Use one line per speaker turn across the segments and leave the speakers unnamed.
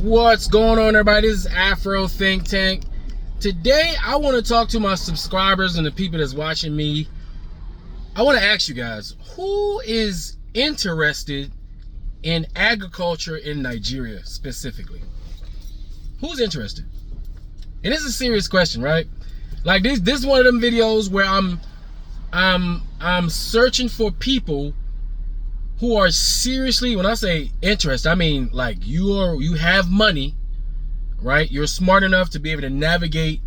What's going on, everybody? This is Afro Think Tank. Today I want to talk to my subscribers and the people that's watching me. I want to ask you guys, who is interested in agriculture in Nigeria specifically? Who's interested? And it's a serious question, right? Like this is one of them videos where I'm searching for people who are seriously, when I say interest, I mean like you have money, right? You're smart enough to be able to navigate,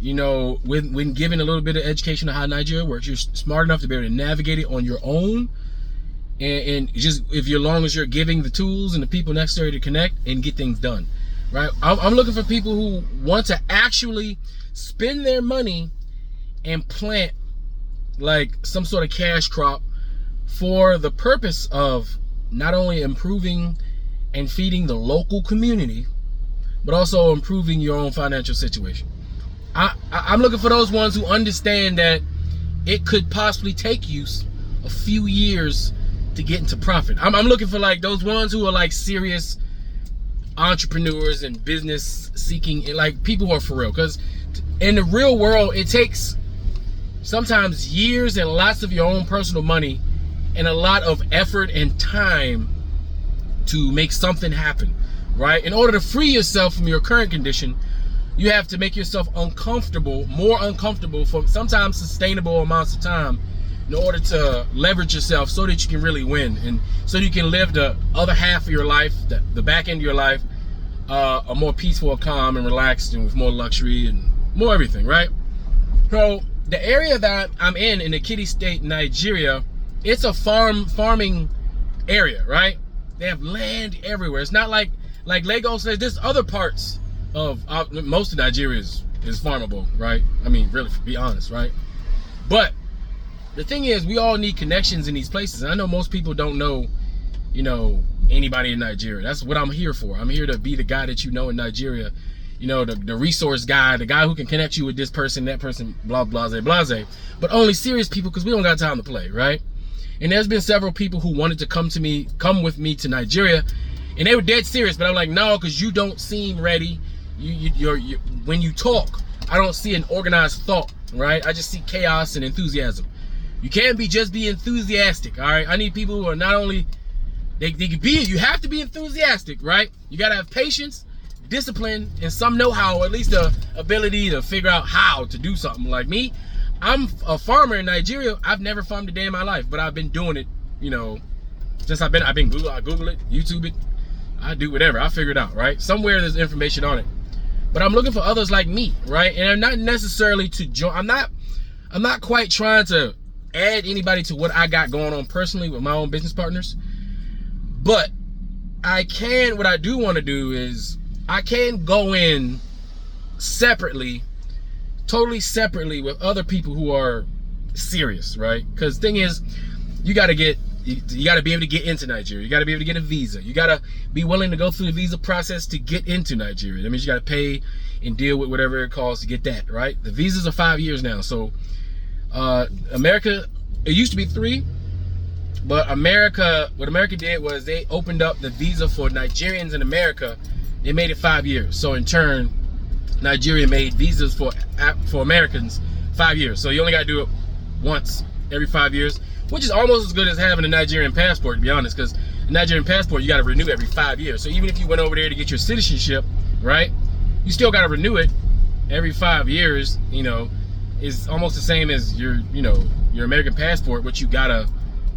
you know, when given a little bit of education on how Nigeria works. You're smart enough to be able to navigate it on your own, and just long as you're giving the tools and the people necessary to connect and get things done, right? I'm looking for people who want to actually spend their money and plant like some sort of cash crop for the purpose of not only improving and feeding the local community, but also improving your own financial situation. I'm looking for those ones who understand that it could possibly take you a few years to get into profit. I'm looking for like those ones who are like serious entrepreneurs and business seeking, like people who are for real. Because in the real world, it takes sometimes years and lots of your own personal money and a lot of effort and time to make something happen, right? In order to free yourself from your current condition, you have to make yourself uncomfortable, more uncomfortable for sometimes sustainable amounts of time in order to leverage yourself so that you can really win and so you can live the other half of your life, the back end of your life, a more peaceful, calm, and relaxed, and with more luxury and more everything, right? So the area that I'm in the Ekiti State, Nigeria, it's a farming area, right? They have land everywhere. It's not like Lagos says. There's other parts of most of Nigeria is farmable, right? I mean, really, to be honest, right? But the thing is, we all need connections in these places. And I know most people don't know, you know, anybody in Nigeria. That's what I'm here for. I'm here to be the guy that you know in Nigeria, you know, the resource guy, the guy who can connect you with this person, that person, blah, blase, blase. But only serious people, because we don't got time to play, right? And there's been several people who wanted to come with me to Nigeria, and they were dead serious. But I'm like, no, because you don't seem ready. When you talk, I don't see an organized thought, right? I just see chaos and enthusiasm. You can't just be enthusiastic, all right? I need people who are not only you have to be enthusiastic, right? You gotta have patience, discipline, and some know-how, or at least the ability to figure out how to do something. Like me, I'm a farmer in Nigeria. I've never farmed a day in my life, but I've been doing it, you know, since I've been Google it, YouTube it, I do whatever, I figure it out, right? Somewhere there's information on it. But I'm looking for others like me, right? And I'm not necessarily to join. I'm not quite trying to add anybody to what I got going on personally with my own business partners. But what I do want to do is I can go in separately, totally separately with other people who are serious, right? Because the thing is, you got to be able to get into Nigeria. You got to be able to get a visa. You got to be willing to go through the visa process to get into Nigeria. That means you got to pay and deal with whatever it costs to get that, right? The visas are 5 years now. So America, it used to be 3, but what America did was they opened up the visa for Nigerians in America. They made it 5 years. So in turn, Nigeria made visas for Americans 5 years. So you only got to do it once every 5 years, which is almost as good as having a Nigerian passport, to be honest, because a Nigerian passport, you got to renew every 5 years. So even if you went over there to get your citizenship, right, you still got to renew it every 5 years. You know, is almost the same as your American passport, but you got to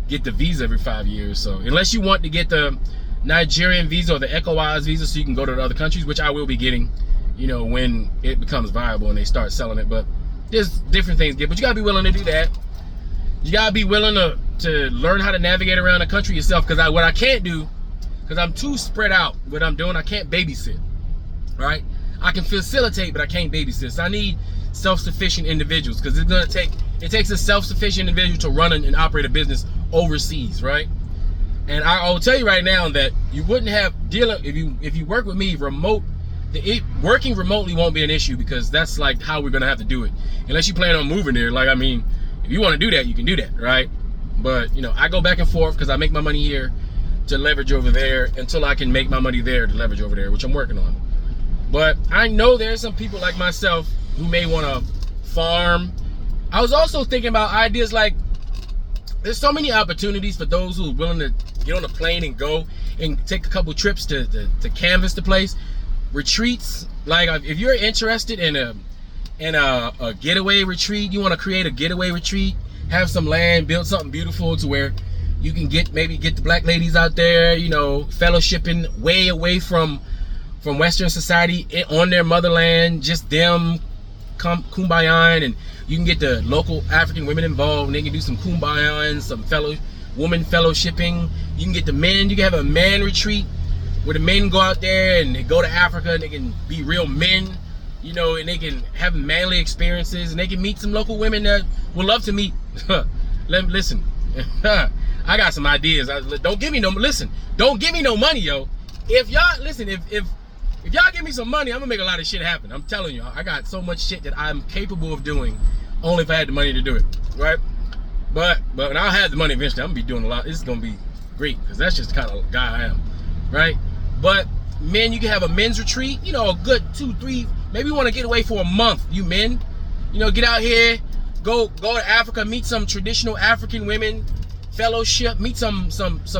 get the visa every 5 years. So unless you want to get the Nigerian visa or the ECOWAS visa so you can go to the other countries, which I will be getting, you know, when it becomes viable and they start selling it. But there's different things to get, but you gotta be willing to do that. You gotta be willing to learn how to navigate around the country yourself. Because what I can't do, because I'm too spread out, what I'm doing, I can't babysit, right? I can facilitate, but I can't babysit. So I need self-sufficient individuals, because it takes a self-sufficient individual to run and operate a business overseas, right? And I'll tell you right now that you wouldn't have if you work with me remote. Working remotely won't be an issue, because that's like how we're gonna have to do it. Unless you plan on moving there. Like, I mean, if you want to do that, you can do that, right? But you know, I go back and forth because I make my money here. to leverage over there until I can make my money there to leverage over there, which I'm working on. But I know there's some people like myself who may want to farm. I was also thinking about ideas like, there's so many opportunities for those who are willing to get on a plane and go and take a couple trips to canvas the place. Retreats, like if you're interested in a getaway retreat, you want to create a getaway retreat, have some land, build something beautiful to where you can maybe get the black ladies out there, you know, fellowshipping way away from Western society on their motherland, just them kumbayaing, and you can get the local African women involved and they can do some kumbayaing, some woman fellowshipping. You can get the men, you can have a man retreat where the men go out there and they go to Africa and they can be real men, you know, and they can have manly experiences and they can meet some local women that would love to meet. Listen, I got some ideas. Don't give me no money, yo. If y'all listen, if y'all give me some money, I'm gonna make a lot of shit happen. I'm telling you, I got so much shit that I'm capable of doing, only if I had the money to do it, right? But when I have the money eventually, I'm gonna be doing a lot. It's gonna be great because that's just the kind of guy I am, right? But men, you can have a men's retreat, you know, a good 2, 3, maybe you want to get away for a month, you men, you know, get out here, go to Africa, meet some traditional African women, fellowship, meet some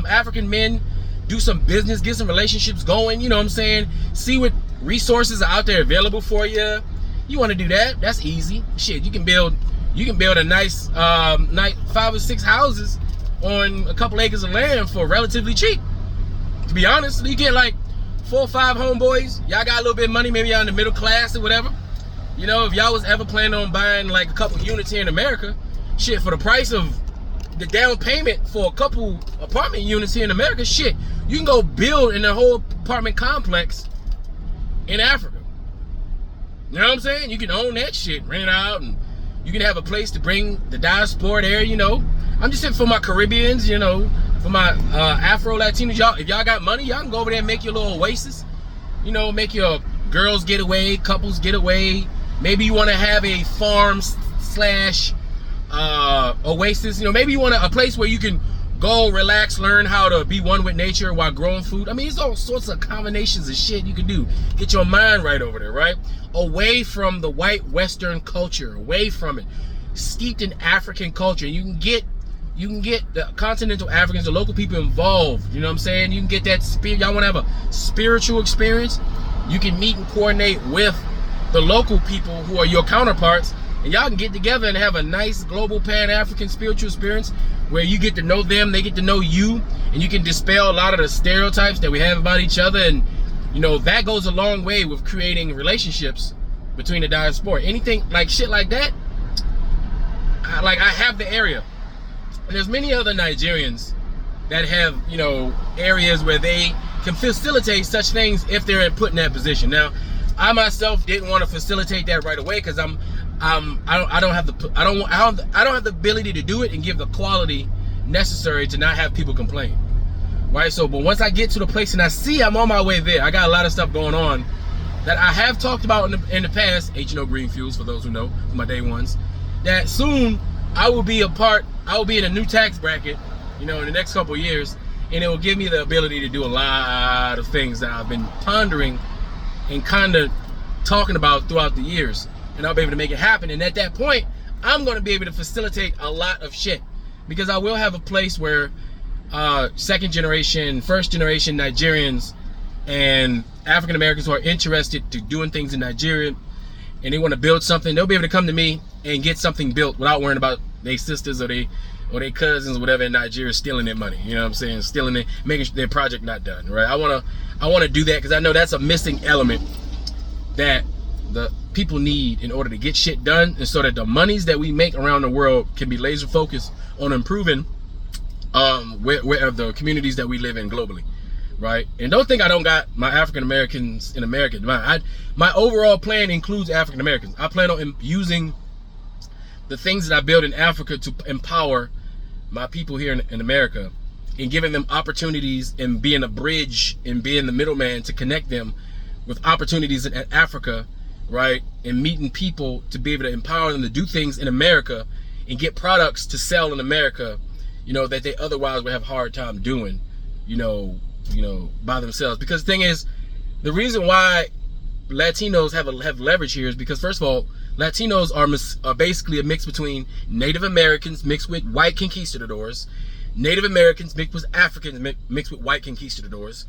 African men, do some business, get some relationships going, you know what I'm saying? See what resources are out there available for you. You want to do that? That's easy. Shit, you can build a nice 5 or 6 houses on a couple acres of land for relatively cheap. To be honest, you get like 4 or 5 homeboys. Y'all got a little bit of money, maybe y'all in the middle class or whatever. You know, if y'all was ever planning on buying like a couple units here in America, shit, for the price of the down payment for a couple apartment units here in America, shit, you can go build in a whole apartment complex in Africa. You know what I'm saying? You can own that shit, rent it out, and you can have a place to bring the diaspora there, you know. I'm just saying for my Caribbeans, you know, for my Afro Latinos, y'all, if y'all got money, y'all can go over there and make your little oasis. You know, make your girls get away, couples get away. Maybe you want to have a farm slash oasis. You know, maybe you want a place where you can go relax, learn how to be one with nature while growing food. I mean, there's all sorts of combinations of shit you can do. Get your mind right over there, right? Away from the white Western culture, away from it. Steeped in African culture. You can get the continental Africans, the local people involved. You know what I'm saying? You can get that spirit. Y'all want to have a spiritual experience? You can meet and coordinate with the local people who are your counterparts, and y'all can get together and have a nice global Pan-African spiritual experience where you get to know them, they get to know you, and you can dispel a lot of the stereotypes that we have about each other. And you know, that goes a long way with creating relationships between the diaspora. Anything like shit like that, I have the area. And there's many other Nigerians that have, you know, areas where they can facilitate such things if they're put in that position. Now, I myself didn't want to facilitate that right away because I don't have the ability to do it and give the quality necessary to not have people complain. Right? So, but once I get to the place and I see I'm on my way there, I got a lot of stuff going on that I have talked about in the past, H&O Green Fuels, for those who know, for my day ones, that soon I will be in a new tax bracket, you know, in the next couple of years, and it will give me the ability to do a lot of things that I've been pondering and kind of talking about throughout the years, and I'll be able to make it happen. And at that point, I'm going to be able to facilitate a lot of shit, because I will have a place where second generation, first generation Nigerians and African Americans who are interested to doing things in Nigeria and they want to build something, they'll be able to come to me and get something built without worrying about their sisters or their cousins or whatever in Nigeria stealing their money. You know what I'm saying? Stealing it, making their project not done, right? I want to do that because I know that's a missing element that the people need in order to get shit done, and so that the monies that we make around the world can be laser focused on improving where the communities that we live in globally, right? And don't think I don't got my African Americans in America. My overall plan includes African Americans. I plan on using the things that I build in Africa to empower my people here in America, and giving them opportunities and being a bridge and being the middleman to connect them with opportunities in Africa, right? And meeting people to be able to empower them to do things in America and get products to sell in America, you know, that they otherwise would have a hard time doing by themselves. Because the thing is, the reason why Latinos have leverage here is because, first of all, Latinos are basically a mix between Native Americans mixed with white conquistadors, Native Americans mixed with Africans mixed with white conquistadors,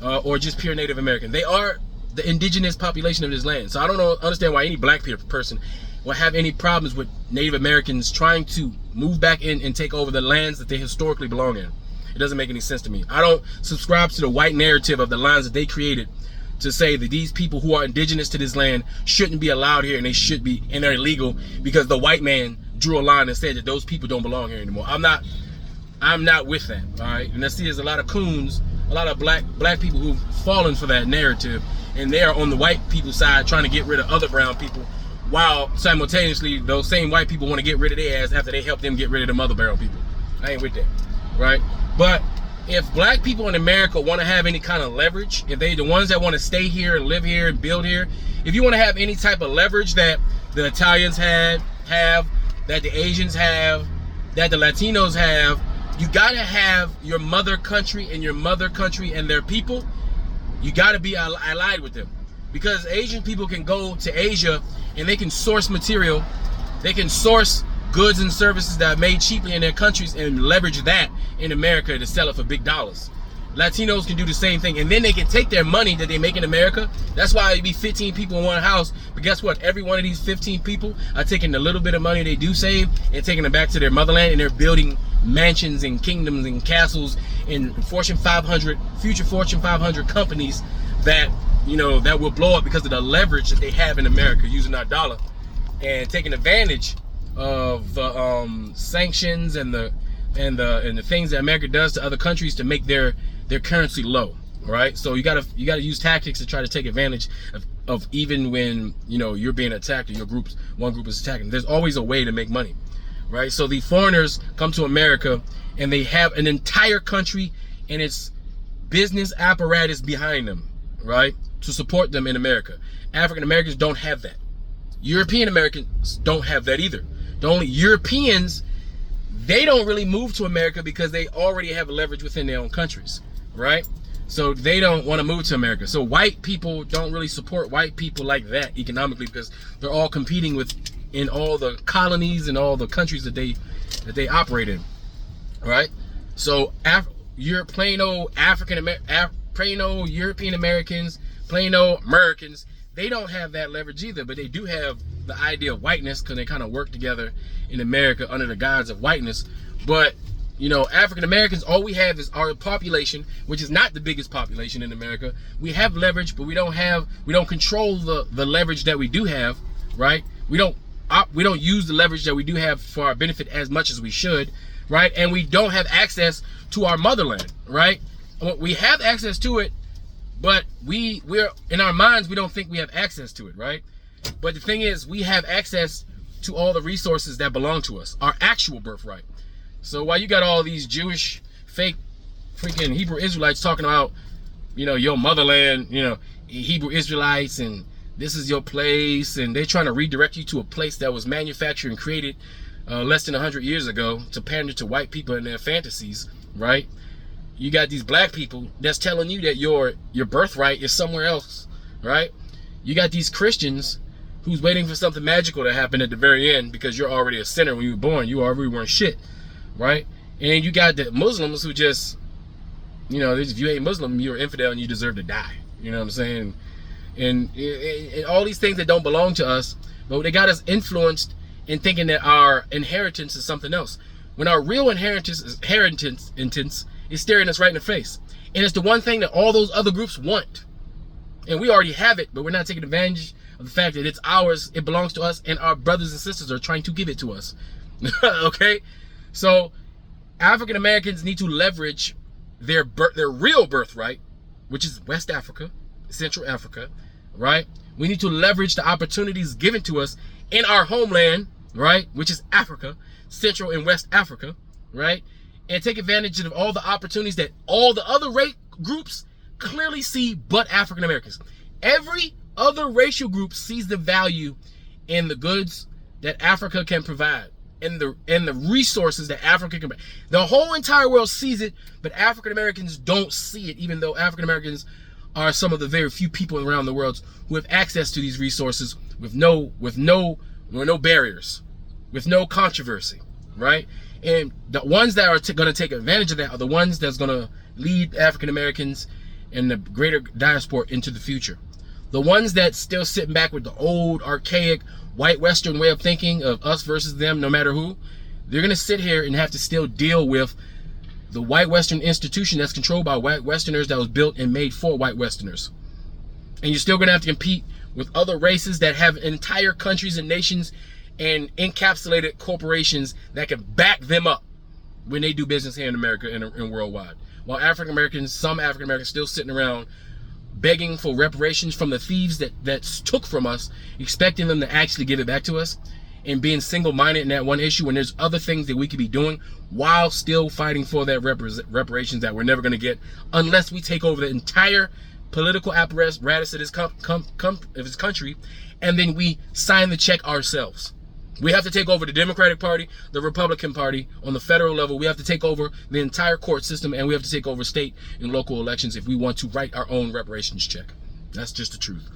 or just pure Native American. They are the indigenous population of this land. So I don't understand why any black person will have any problems with Native Americans trying to move back in and take over the lands that they historically belong in. It doesn't make any sense to me. I don't subscribe to the white narrative of the lines that they created to say that these people who are indigenous to this land shouldn't be allowed here, and they're illegal because the white man drew a line and said that those people don't belong here anymore. I'm not with that, all right? And I see there's a lot of coons, a lot of black people who've fallen for that narrative, and they are on the white people's side trying to get rid of other brown people, while simultaneously those same white people want to get rid of their ass after they help them get rid of them other brown people. I ain't with that, right? But if black people in America want to have any kind of leverage, if they the ones that want to stay here and live here and build here, if you want to have any type of leverage that the Italians have, that the Asians have, that the Latinos have, you gotta have your mother country and their people. You gotta be allied with them, because Asian people can go to Asia and they can source material, they can source goods and services that are made cheaply in their countries and leverage that in America to sell it for big dollars. Latinos can do the same thing, and then they can take their money that they make in America. That's why it'd be 15 people in one house, but guess what? Every one of these 15 people are taking the little bit of money they do save and taking it back to their motherland, and they're building mansions and kingdoms and castles in Fortune 500, future Fortune 500 companies that that will blow up because of the leverage that they have in America using our dollar and taking advantage of the sanctions and the things that America does to other countries to make their currency low, right? So you gotta use tactics to try to take advantage of even when you're being attacked or one group is attacking. There's always a way to make money, right? So the foreigners come to America and they have an entire country and its business apparatus behind them, right, to support them in America. African Americans don't have that. European Americans don't have that either. The only Europeans, they don't really move to America because they already have leverage within their own countries, right? So they don't want to move to America. So white people don't really support white people like that economically, because they're all competing in all the colonies and all the countries that they operate in, right? So plain old European Americans, plain old Americans, they don't have that leverage either, but they do have the idea of whiteness because they kind of work together in America under the guise of whiteness. But African Americans, all we have is our population, which is not the biggest population in America. We have leverage, but we don't control the leverage that we do have, right? We don't use the leverage that we do have for our benefit as much as we should, right? And we don't have access to our motherland, right? We have access to it, but we're in our minds, we don't think we have access to it, right? But the thing is, we have access to all the resources that belong to us, our actual birthright. So while you got all these Jewish fake freaking Hebrew Israelites talking about, your motherland, Hebrew Israelites, and this is your place, and they're trying to redirect you to a place that was manufactured and created less than 100 years ago to pander to white people and their fantasies, right? You got these black people that's telling you that your birthright is somewhere else, right? You got these Christians who's waiting for something magical to happen at the very end because you're already a sinner when you were born. You already weren't shit, right? And you got the Muslims who just, if you ain't Muslim, you're an infidel and you deserve to die. You know what I'm saying? And all these things that don't belong to us, but they got us influenced in thinking that our inheritance is something else, when our real inheritance is staring us right in the face. And it's the one thing that all those other groups want. And we already have it, but we're not taking advantage of the fact that it's ours, it belongs to us, and our brothers and sisters are trying to give it to us. Okay? So African Americans need to leverage their real birthright, which is West Africa, Central Africa, right? We need to leverage the opportunities given to us in our homeland, right, which is Africa, Central and West Africa, right? And take advantage of all the opportunities that all the other groups clearly see but African Americans. Every other racial group sees the value in the goods that Africa can provide. and the resources that the whole entire world sees it, but African Americans don't see it, even though African Americans are some of the very few people around the world who have access to these resources with no barriers, with no controversy, right? And the ones that are going to take advantage of that are the ones that's going to lead African Americans and the greater diaspora into the future. The ones that still sitting back with the old, archaic, white Western way of thinking of us versus them, no matter who, they're going to sit here and have to still deal with the white Western institution that's controlled by white Westerners, that was built and made for white Westerners. And you're still going to have to compete with other races that have entire countries and nations and encapsulated corporations that can back them up when they do business here in America and worldwide. While some African Americans still sitting around begging for reparations from the thieves that took from us, expecting them to actually give it back to us, and being single-minded in that one issue when there's other things that we could be doing while still fighting for that reparations that we're never going to get unless we take over the entire political apparatus of this country, and then we sign the check ourselves. We have to take over the Democratic Party, the Republican Party on the federal level. We have to take over the entire court system, and we have to take over state and local elections if we want to write our own reparations check. That's just the truth,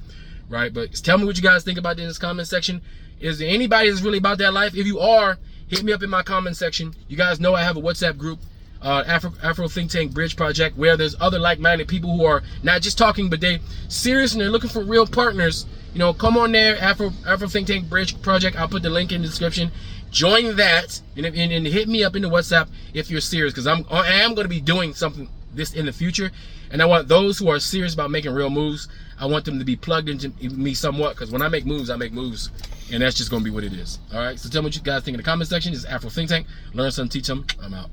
right? But tell me what you guys think about it in this comment section. Is there anybody that's really about that life? If you are, hit me up in my comment section. You guys know I have a WhatsApp group, Afro Think Tank Bridge Project, where there's other like-minded people who are not just talking, but they serious and they're looking for real partners. You know, come on there, Afro Think Tank Bridge Project. I'll put the link in the description. Join that and hit me up in the WhatsApp if you're serious, because I am going to be doing something this in the future, and I want those who are serious about making real moves, I want them to be plugged into me somewhat, because when I make moves, and that's just going to be what it is. All right, so tell me what you guys think in the comment section. This is Afro Think Tank. Learn something, teach them. I'm out.